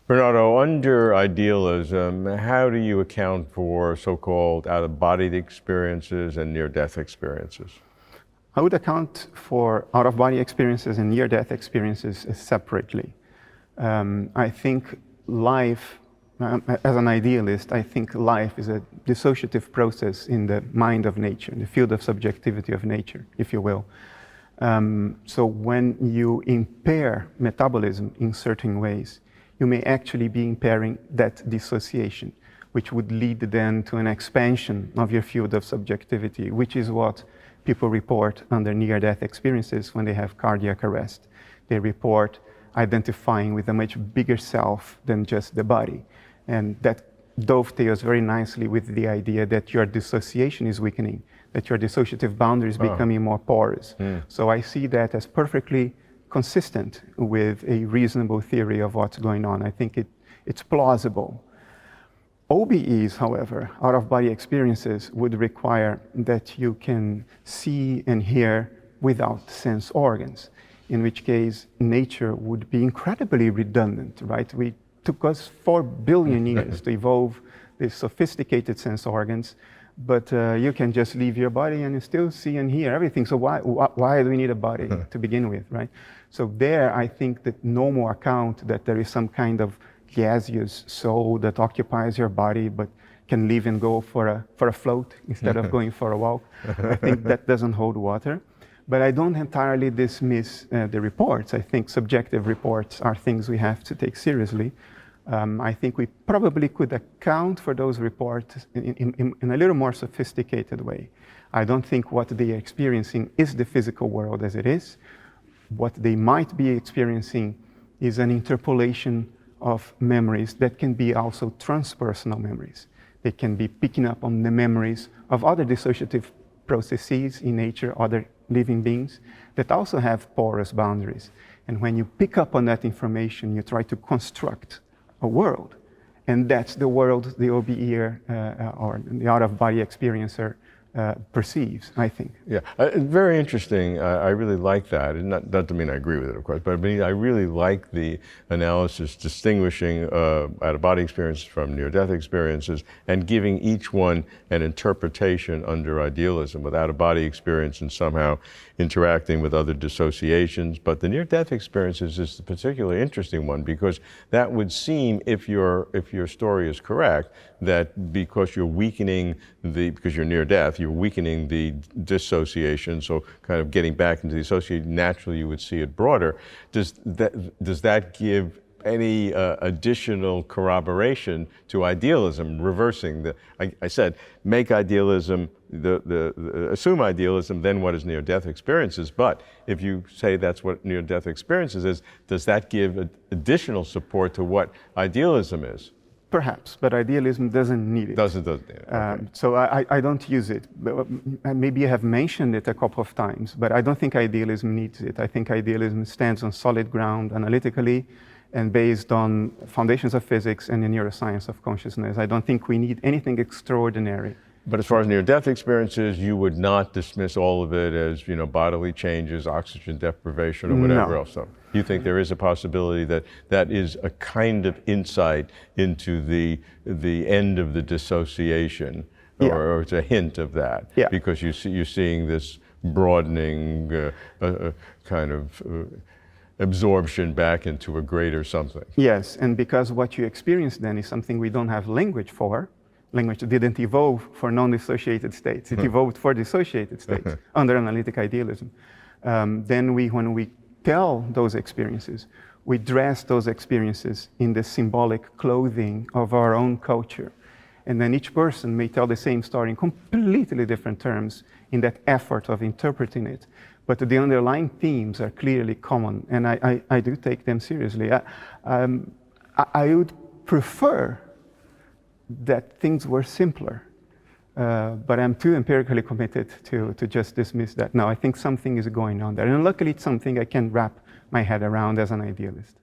Bernardo, under idealism, how do you account for so-called out-of-body experiences and near-death experiences? I would account for out-of-body experiences and near-death experiences separately. I think life, as an idealist, I think life is a dissociative process in the mind of nature, in the field of subjectivity of nature, if you will. So when you impair metabolism in certain ways, you may actually be impairing that dissociation, which would lead then to an expansion of your field of subjectivity, which is what people report under near-death experiences when they have cardiac arrest. They report identifying with a much bigger self than just the body. And that dovetails very nicely with the idea that your dissociation is weakening, that your dissociative boundary is becoming more porous. So I see that as perfectly consistent with a reasonable theory of what's going on. I think it's plausible. OBEs, however, out-of-body experiences, would require that you can see and hear without sense organs, in which case nature would be incredibly redundant, right? It took us 4 billion years to evolve these sophisticated sense organs, but you can just leave your body and you still see and hear everything. So why do we need a body to begin with, right? So there, I think that no more account that there is some kind of gaseous soul that occupies your body but can live and go for a float instead of going for a walk. I think that doesn't hold water. But I don't entirely dismiss the reports. I think subjective reports are things we have to take seriously. I think we probably could account for those reports in a little more sophisticated way. I don't think what they are experiencing is the physical world as it is. What they might be experiencing is an interpolation of memories that can be also transpersonal memories. They can be picking up on the memories of other dissociative processes in nature, other living beings that also have porous boundaries. And when you pick up on that information, you try to construct a world. And that's the world the OBE or the out-of-body experiencer perceives, I think. Yeah, very interesting. I really like that. And not to mean I agree with it, of course, but I mean, I really like the analysis distinguishing out-of-body experiences from near-death experiences and giving each one an interpretation under idealism, with out-of-body experience and somehow interacting with other dissociations. But the near-death experiences is the particularly interesting one, because that would seem, if your story is correct, that because you're weakening because you're near death, you're weakening the dissociation, so kind of getting back into the association, naturally you would see it broader. Does that give any additional corroboration to idealism, reversing I said, make idealism, assume idealism, then what is near-death experiences? But if you say that's what near-death experiences is, does that give additional support to what idealism is? Perhaps, but idealism doesn't need it. Doesn't need it. Okay. So I don't use it. Maybe I have mentioned it a couple of times, but I don't think idealism needs it. I think idealism stands on solid ground analytically and based on foundations of physics and the neuroscience of consciousness. I don't think we need anything extraordinary. But as far as near-death experiences, you would not dismiss all of it as, bodily changes, oxygen deprivation, or whatever else. So you think there is a possibility that that is a kind of insight into the end of the dissociation, or it's a hint of that, because you're seeing this broadening kind of absorption back into a greater something. Yes, and because what you experience then is something we don't have language for. Language didn't evolve for non-dissociated states. It evolved for dissociated states under analytic idealism. Then when we tell those experiences, we dress those experiences in the symbolic clothing of our own culture. And then each person may tell the same story in completely different terms in that effort of interpreting it. But the underlying themes are clearly common, and I do take them seriously. I would prefer that things were simpler, but I'm too empirically committed to just dismiss that. No, I think something is going on there, and luckily it's something I can wrap my head around as an idealist.